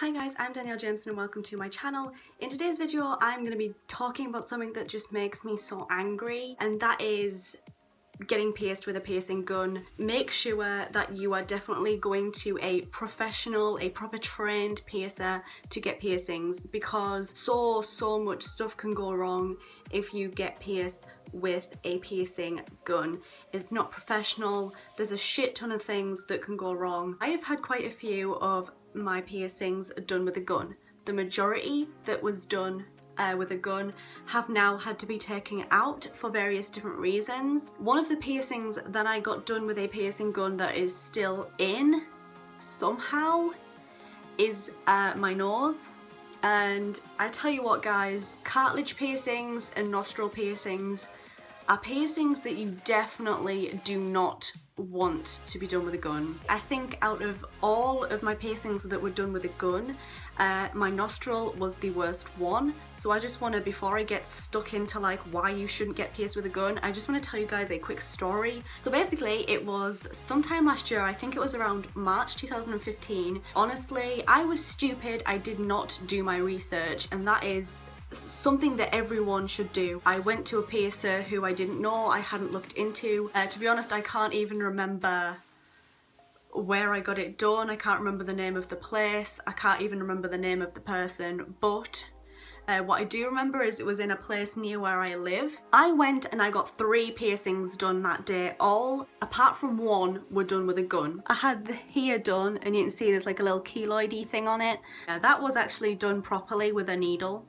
Hi guys, I'm Danielle Jameson and welcome to my channel. In today's video I'm going to be talking about something that just makes me so angry, and that is getting pierced with a piercing gun. Make sure that you are definitely going to a professional, a proper trained piercer to get piercings, because so much stuff can go wrong if you get pierced with a piercing gun. It's not professional. There's a shit ton of things that can go wrong. I have had quite a few of my piercings done with a gun. The majority that was done with a gun have now had to be taken out for various different reasons. One of the piercings that I got done with a piercing gun that is still in somehow is my nose. And I tell you what guys, cartilage piercings and nostril piercings are piercings that you definitely do not want to be done with a gun. I think out of all of my piercings that were done with a gun, my nostril was the worst one. So I just want to, before I get stuck into like why you shouldn't get pierced with a gun, I just want to tell you guys a quick story. So basically it was sometime last year, I think it was around March 2015. Honestly, I was stupid. I did not do my research, and that is something that everyone should do. I went to a piercer who I didn't know, I hadn't looked into. To be honest, I can't even remember where I got it done. I can't remember the name of the place. I can't even remember the name of the person, but what I do remember is it was in a place near where I live. I went and I got 3 piercings done that day. All, apart from one, were done with a gun. I had the here done, and you can see there's like a little keloidy thing on it. That was actually done properly with a needle.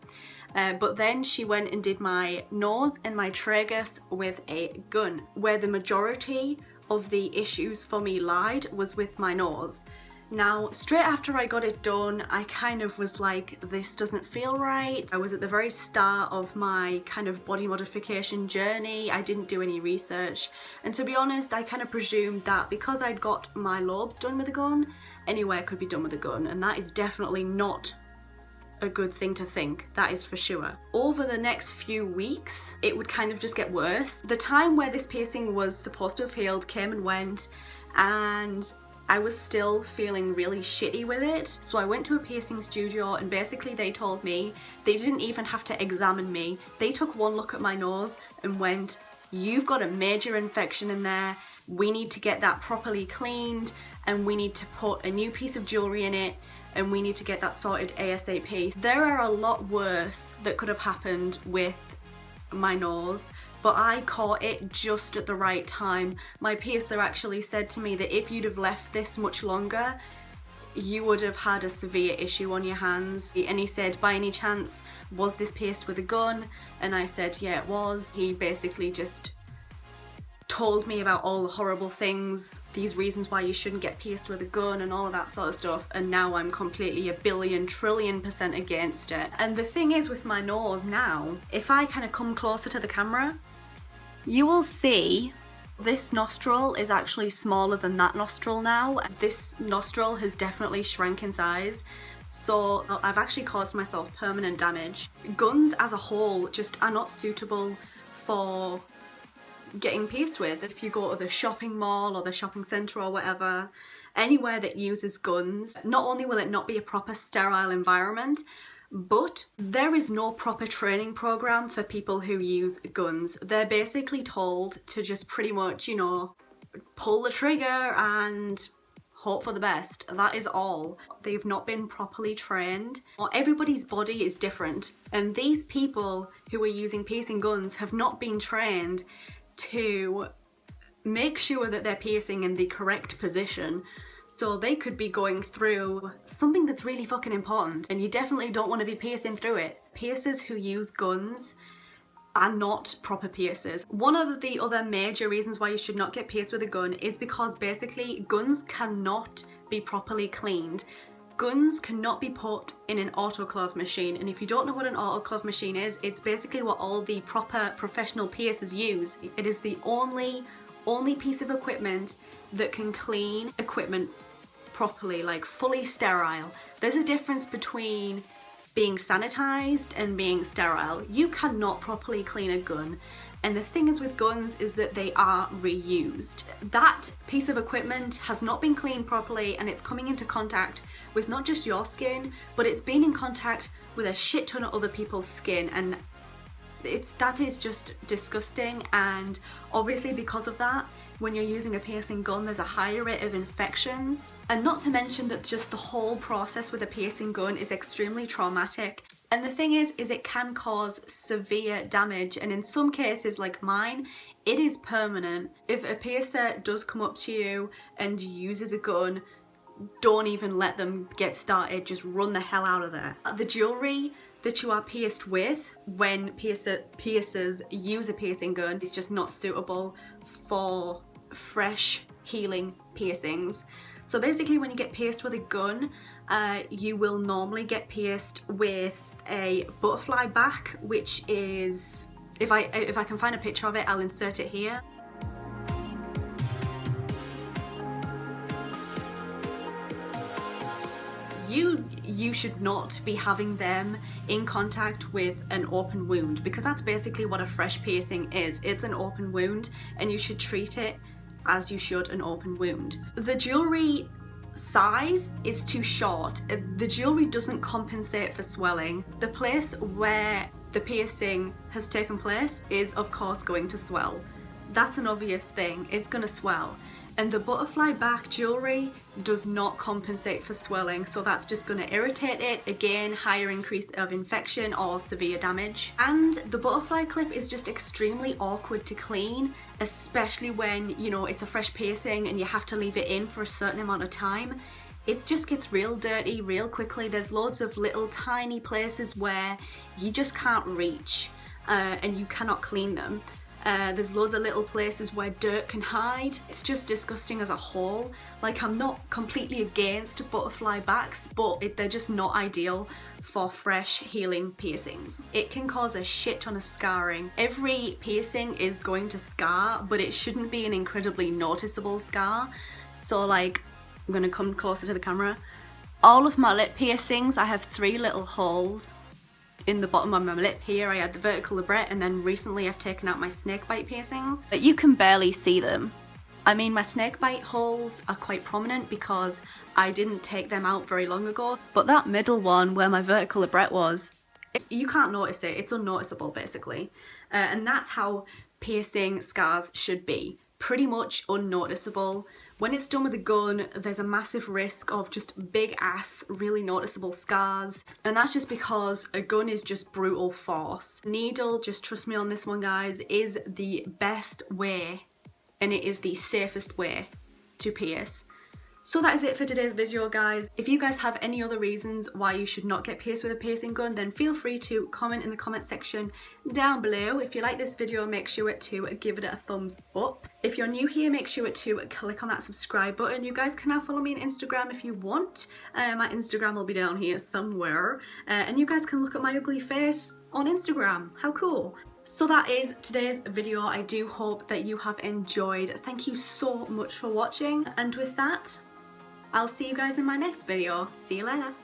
But then she went and did my nose and my tragus with a gun, where the majority of the issues for me lied was with my nose. Now, straight after I got it done, I kind of was like, this doesn't feel right. I was at the very start of my kind of body modification journey. I didn't do any research. And to be honest, I kind of presumed that because I'd got my lobes done with a gun, anywhere could be done with a gun. And that is definitely not a good thing to think, that is for sure. Over the next few weeks, it would kind of just get worse. The time where this piercing was supposed to have healed came and went, and I was still feeling really shitty with it. So I went to a piercing studio, and basically they told me they didn't even have to examine me. They took one look at my nose and went, "You've got a major infection in there. We need to get that properly cleaned, and we need to put a new piece of jewelry in it, and we need to get that sorted ASAP." There are a lot worse that could have happened with my nose, but I caught it just at the right time. My piercer actually said to me that if you'd have left this much longer, you would have had a severe issue on your hands. And he said, "By any chance, was this pierced with a gun?" And I said, "Yeah, it was." He basically just told me about all the horrible things, these reasons why you shouldn't get pierced with a gun and all of that sort of stuff, and now I'm completely a billion trillion % against it. And the thing is with my nose now, if I kind of come closer to the camera, you will see this nostril is actually smaller than that nostril now. This nostril has definitely shrank in size, so I've actually caused myself permanent damage. Guns as a whole just are not suitable for getting pierced with. If you go to the shopping mall or the shopping centre or whatever, anywhere that uses guns, not only will it not be a proper sterile environment, but there is no proper training program for people who use guns. They're basically told to just pretty much, you know, pull the trigger and hope for the best. That is all. They've not been properly trained. Everybody's body is different, and these people who are using piercing guns have not been trained to make sure that they're piercing in the correct position. So they could be going through something that's really fucking important, and you definitely don't want to be piercing through it. Piercers who use guns are not proper piercers. One of the other major reasons why you should not get pierced with a gun is because basically guns cannot be properly cleaned. Guns cannot be put in an autoclave machine, and if you don't know what an autoclave machine is, it's basically what all the proper professional piercers use. It is the only piece of equipment that can clean equipment properly, like fully sterile. There's a difference between being sanitized and being sterile. You cannot properly clean a gun. And the thing is with guns is that they are reused. That piece of equipment has not been cleaned properly and it's coming into contact with not just your skin, but it's been in contact with a shit ton of other people's skin, and that is just disgusting. And obviously because of that, when you're using a piercing gun, there's a higher rate of infections. And not to mention that just the whole process with a piercing gun is extremely traumatic. And the thing is it can cause severe damage, and in some cases like mine, it is permanent. If a piercer does come up to you and uses a gun, don't even let them get started, just run the hell out of there. The jewellery that you are pierced with when piercers use a piercing gun is just not suitable for fresh healing piercings. So basically when you get pierced with a gun, you will normally get pierced with a butterfly back, which is, if I can find a picture of it, I'll insert it here. You should not be having them in contact with an open wound, because that's basically what a fresh piercing is. It's an open wound and you should treat it as you should an open wound. The jewellery size is too short. The jewellery doesn't compensate for swelling. The place where the piercing has taken place is of course going to swell. That's an obvious thing, it's gonna swell. And the butterfly back jewellery does not compensate for swelling, so that's just going to irritate it, again higher increase of infection or severe damage. And the butterfly clip is just extremely awkward to clean, especially when, you know, it's a fresh piercing and you have to leave it in for a certain amount of time. It just gets real dirty real quickly. There's loads of little tiny places where you just can't reach and you cannot clean them. There's loads of little places where dirt can hide. It's just disgusting as a whole. Like, I'm not completely against butterfly backs, but they're just not ideal for fresh healing piercings. It can cause a shit ton of scarring. Every piercing is going to scar, but it shouldn't be an incredibly noticeable scar. So like, I'm gonna come closer to the camera. All of my lip piercings, I have 3 little holes in the bottom of my lip here. I had the vertical labret, and then recently I've taken out my snakebite piercings. But you can barely see them. I mean, my snakebite holes are quite prominent because I didn't take them out very long ago. But that middle one where my vertical labret was, you can't notice it. It's unnoticeable basically. And that's how piercing scars should be. Pretty much unnoticeable. When it's done with a gun, there's a massive risk of just big ass, really noticeable scars. And that's just because a gun is just brutal force. Needle, just trust me on this one guys, is the best way, and it is the safest way to pierce. So that is it for today's video guys. If you guys have any other reasons why you should not get pierced with a piercing gun, then feel free to comment in the comment section down below. If you like this video, make sure to give it a thumbs up. If you're new here, make sure to click on that subscribe button. You guys can now follow me on Instagram if you want. My Instagram will be down here somewhere. And you guys can look at my ugly face on Instagram. How cool. So that is today's video. I do hope that you have enjoyed. Thank you so much for watching. And with that, I'll see you guys in my next video. See you later.